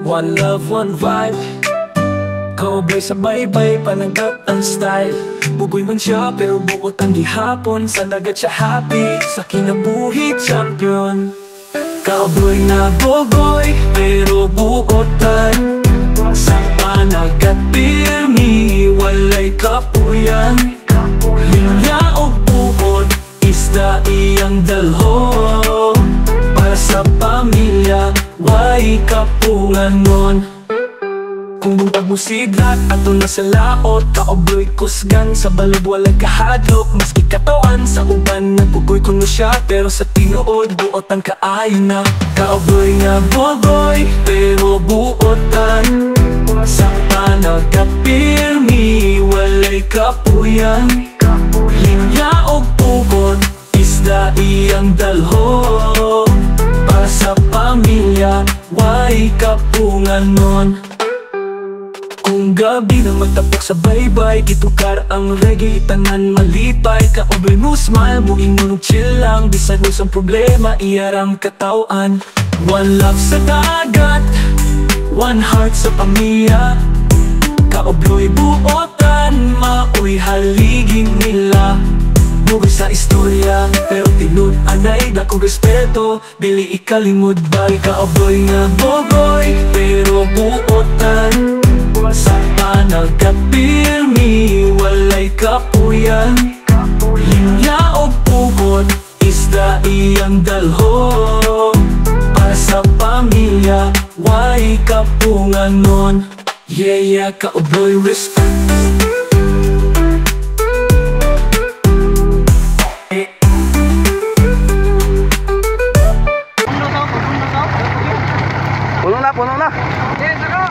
One love, one vibe. Cowboy sa baybay, panagap ang style. Buboy man siya pero buot ang gihapon. Sa dagat siya happy, sa kinabuhi champion. Cowboy na boboy, pero buotan. Sa panagat pirmi, walay kapuyan. Linya o buot, isda iyang dalho. Para sa pamilya, way kapunganon. Kung buntag mo siglat, ato na sa laot. Kaobloy kusgan, sa balod walang kahadlok. Maski katawan, sa uban nagpugoy kuno siya. Pero sa tinuod, buotan kaayo na. Kaobloy nga boboy, pero buotan. Sa panagkapirmi, walay kapuyan. Linya o pukot, isda iyang dalho. Para sa pamilya, way kapunganon. Kung gabi na magtapok sa baybay, gitukar ang reggae, tanan malipay. Kaobloy mo smile, mo ingon chill lang. Bisag mo sa problema, iyarang katawan. One love sa dagat, one heart sa pamilya. Kaobloy buotan, maoy haliging nila. Bugoy sa istorya, pero tinud anay dakong respeto. Dili ikalimod bay, kaobloy nga boboy, pero buotan. Sa panagkapirmi, walay kapuyan. Linya o pukot, isda iyang dalho. Para sa pamilya, way kapunganon. Yeah, kaobloy respect. Puno na. Yes, ako!